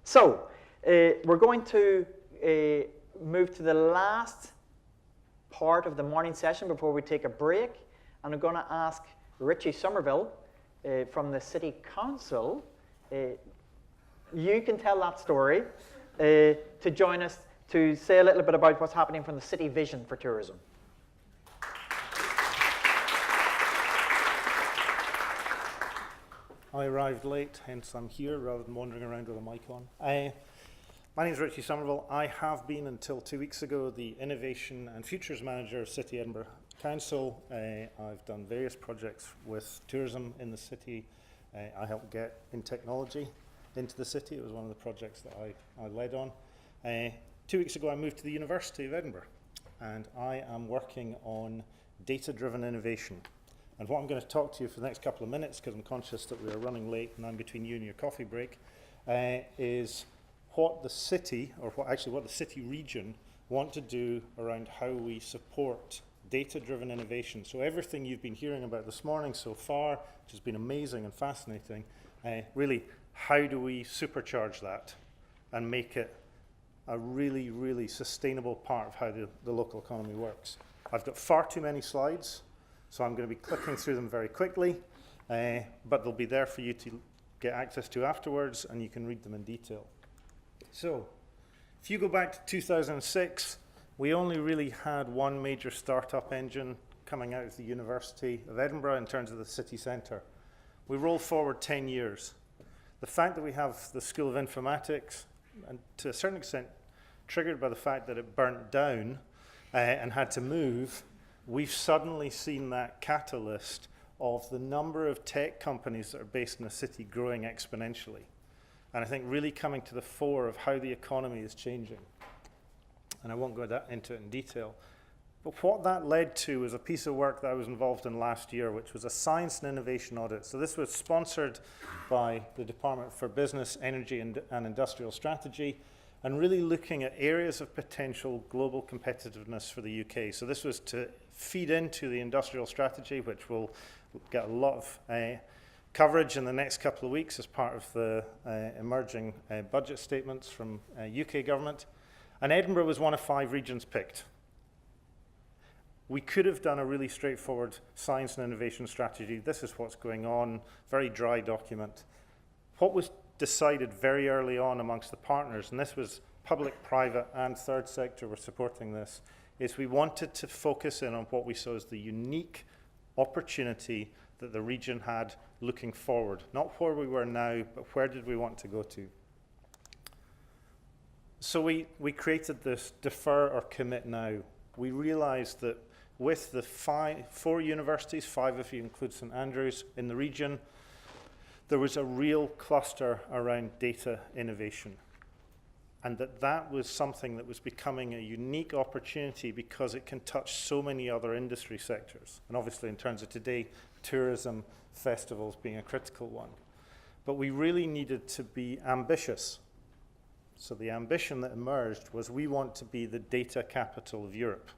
So, we're going to move to the last part of the morning session before we take a break. And I'm going to ask Richie Somerville from the City Council, you can tell that story, to join us to say a little bit about what's happening from the city vision for tourism. I arrived late, hence I'm here rather than wandering around with a mic on. My name is Richie Somerville. I have been, until 2 weeks ago, the Innovation and Futures Manager of City Edinburgh Council. I've done various projects with tourism in the city. I helped get in technology into the city. It was one of the projects that I led on. 2 weeks ago I moved to the University of Edinburgh, and I am working on data-driven innovation. And what I'm going to talk to you for the next couple of minutes, because I'm conscious that we are running late and I'm between you and your coffee break, is what the city, or what the city region want to do around how we support data-driven innovation. So everything you've been hearing about this morning so far, which has been amazing and fascinating, really, how do we supercharge that and make it a really, really sustainable part of how the local economy works? I've got far too many slides, so I'm going to be clicking through them very quickly, but they'll be there for you to get access to afterwards, and you can read them in detail. So, if you go back to 2006, we only really had one major startup engine coming out of the University of Edinburgh in terms of the city centre. We roll forward 10 years. The fact that we have the School of Informatics, and to a certain extent triggered by the fact that it burnt down and had to move, we've suddenly seen that catalyst of the number of tech companies that are based in the city growing exponentially. And I think really coming to the fore of how the economy is changing. And I won't go into it in detail. But what that led to was a piece of work that I was involved in last year, which was a science and innovation audit. So this was sponsored by the Department for Business, Energy and Industrial Strategy, and really looking at areas of potential global competitiveness for the UK. So this was to feed into the industrial strategy, which will get a lot of coverage in the next couple of weeks as part of the emerging budget statements from UK government. And Edinburgh was one of 5 regions picked. We could have done a really straightforward science and innovation strategy. This is what's going on, very dry document. What was decided very early on amongst the partners, and this was public, private, and third sector were supporting this, is we wanted to focus in on what we saw as the unique opportunity that the region had looking forward. Not where we were now, but where did we want to go to? So we created this defer or commit now. We realized that with the 4 universities, 5 if you include St Andrews in the region, there was a real cluster around data innovation. And that was something that was becoming a unique opportunity because it can touch so many other industry sectors. And obviously in terms of today, tourism, festivals being a critical one. But we really needed to be ambitious. So the ambition that emerged was we want to be the data capital of Europe.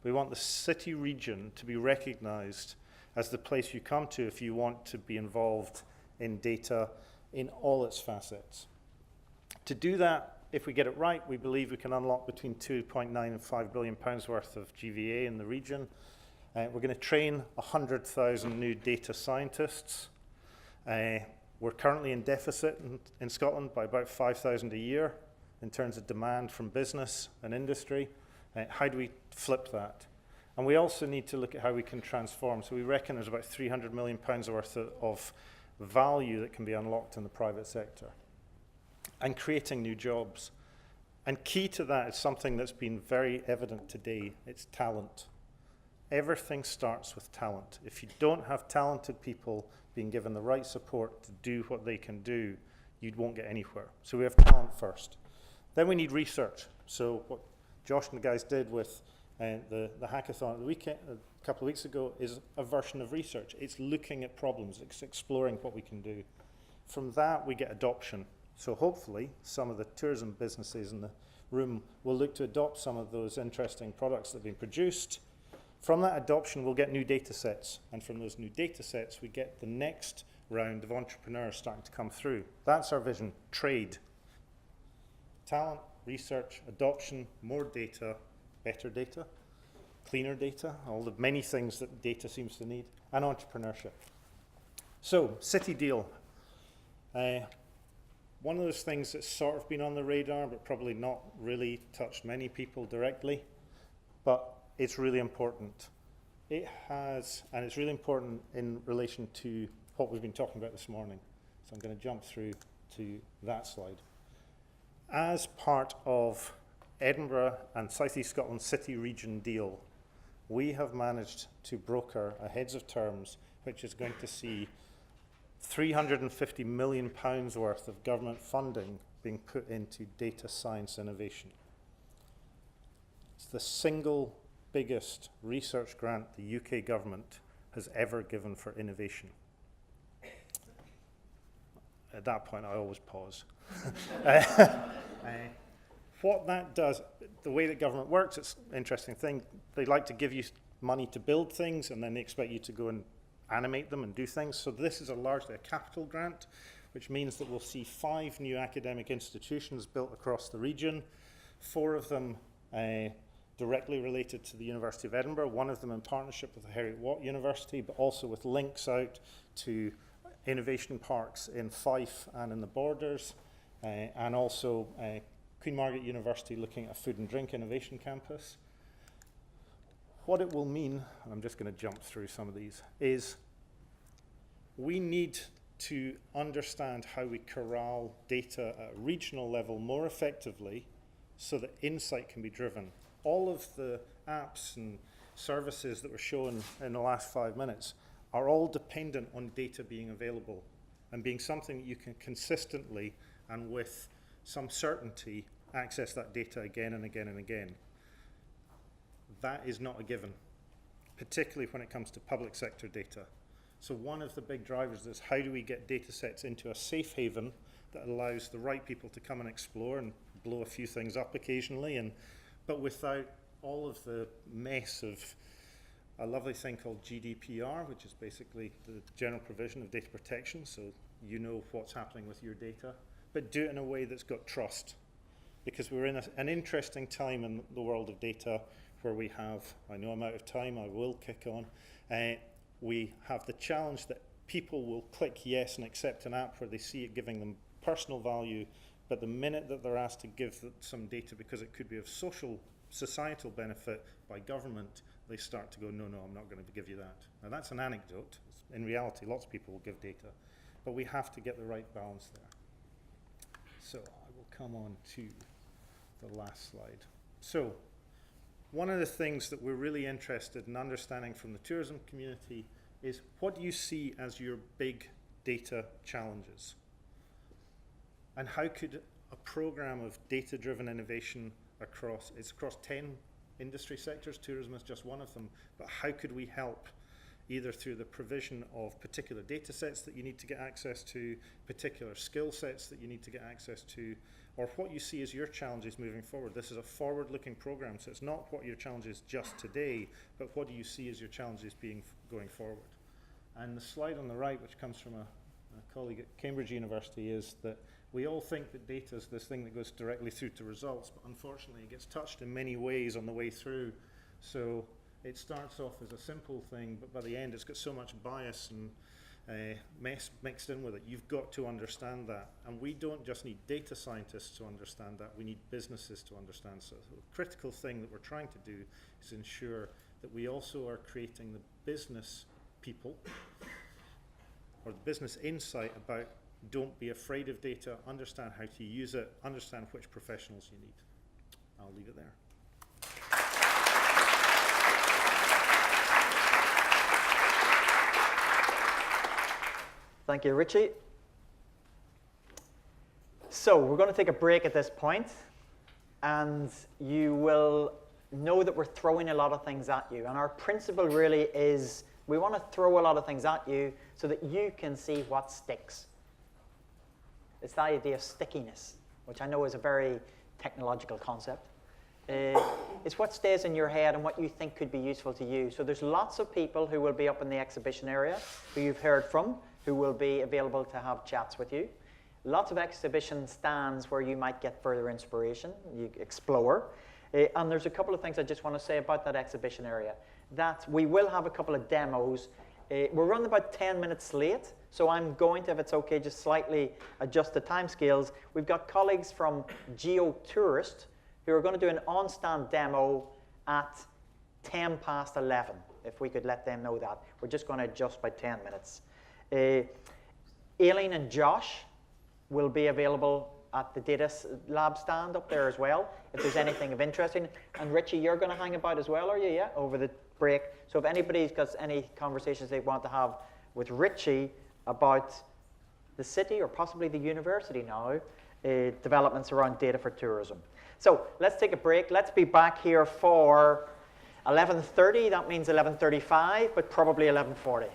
We want the city region to be recognized as the place you come to if you want to be involved in data in all its facets. To do that, if we get it right, we believe we can unlock between 2.9 and 5 billion pounds worth of GVA in the region. We're going to train 100,000 new data scientists. We're currently in deficit in Scotland by about 5,000 a year in terms of demand from business and industry. How do we flip that? And we also need to look at how we can transform. So we reckon there's about 300 million pounds worth of value that can be unlocked in the private sector. And creating new jobs. And key to that is something that's been very evident today. It's talent. Everything starts with talent. If you don't have talented people being given the right support to do what they can do, you won't get anywhere. So we have talent first. Then we need research. So what Josh and the guys did with the hackathon at the weekend, a couple of weeks ago, is a version of research. It's looking at problems, it's exploring what we can do. From that, we get adoption. So hopefully, some of the tourism businesses in the room will look to adopt some of those interesting products that have been produced. From that adoption, we'll get new data sets. And from those new data sets, we get the next round of entrepreneurs starting to come through. That's our vision, trade. talent, research, adoption, more data, better data, cleaner data, all the many things that data seems to need, and entrepreneurship. So, City Deal. One of those things that's sort of been on the radar, but probably not really touched many people directly, but it's really important. It has, and it's really important in relation to what we've been talking about this morning. So I'm going to jump through to that slide. As part of Edinburgh and South East Scotland City Region deal, we have managed to broker a heads of terms which is going to see £350 million worth of government funding being put into data science innovation. It's the single biggest research grant the UK government has ever given for innovation. At that point, I always pause. What that does, the way that government works, it's an interesting thing. They like to give you money to build things, and then they expect you to go and animate them and do things. So this is largely a capital grant, which means that we'll see 5 new academic institutions built across the region, 4 of them directly related to the University of Edinburgh, 1 of them in partnership with the Heriot-Watt University, but also with links out to innovation parks in Fife and in the Borders, and also Queen Margaret University looking at a food and drink innovation campus. What it will mean, and I'm just going to jump through some of these, is we need to understand how we corral data at a regional level more effectively so that insight can be driven. All of the apps and services that were shown in the last 5 minutes are all dependent on data being available and being something that you can consistently and with some certainty access that data again and again and again. That is not a given, particularly when it comes to public sector data. So one of the big drivers is how do we get data sets into a safe haven that allows the right people to come and explore and blow a few things up occasionally, but without all of the mess of a lovely thing called GDPR, which is basically the general provision of data protection, so you know what's happening with your data, but do it in a way that's got trust. Because we're in an interesting time in the world of data where we have, I know I'm out of time, I will kick on, we have the challenge that people will click yes and accept an app where they see it giving them personal value, but the minute that they're asked to give some data because it could be of societal benefit by government, they start to go, no, I'm not going to give you that. Now that's an anecdote. In reality, lots of people will give data, but we have to get the right balance there. So I will come on to the last slide. So one of the things that we're really interested in understanding from the tourism community is what do you see as your big data challenges? And how could a program of data-driven innovation across 10 industry sectors, tourism is just one of them, but how could we help either through the provision of particular data sets that you need to get access to, particular skill sets that you need to get access to, or what you see as your challenges moving forward. This is a forward-looking program, so it's not what your challenge is just today, but what do you see as your challenges going forward. And the slide on the right, which comes from a colleague at Cambridge University, is that we all think that data is this thing that goes directly through to results, but unfortunately it gets touched in many ways on the way through. So it starts off as a simple thing, but by the end it's got so much bias and mess mixed in with it. You've got to understand that. And we don't just need data scientists to understand that, we need businesses to understand. So the critical thing that we're trying to do is ensure that we also are creating the business people or the business insight about don't be afraid of data, understand how to use it, understand which professionals you need. I'll leave it there. Thank you, Richie. So we're going to take a break at this point, and you will know that we're throwing a lot of things at you. And our principle really is we want to throw a lot of things at you so that you can see what sticks. It's the idea of stickiness, which I know is a very technological concept. It's what stays in your head and what you think could be useful to you. So there's lots of people who will be up in the exhibition area who you've heard from, who will be available to have chats with you. lots of exhibition stands where you might get further inspiration, you explore. And there's a couple of things I just want to say about that exhibition area. That we will have a couple of demos. We're running about 10 minutes late, so I'm going to, if it's okay, just slightly adjust the timescales. We've got colleagues from GeoTourist who are going to do an on-stand demo at 10 past 11, if we could let them know that. We're just going to adjust by 10 minutes. Aileen and Josh will be available at the data lab stand up there as well, if there's anything of interest. And Richie, you're going to hang about as well, are you? Yeah, over the break. So if anybody's got any conversations they want to have with Richie about the city or possibly the university now, developments around data for tourism. So let's take a break. Let's be back here for 11:30. That means 11:35, but probably 11:40.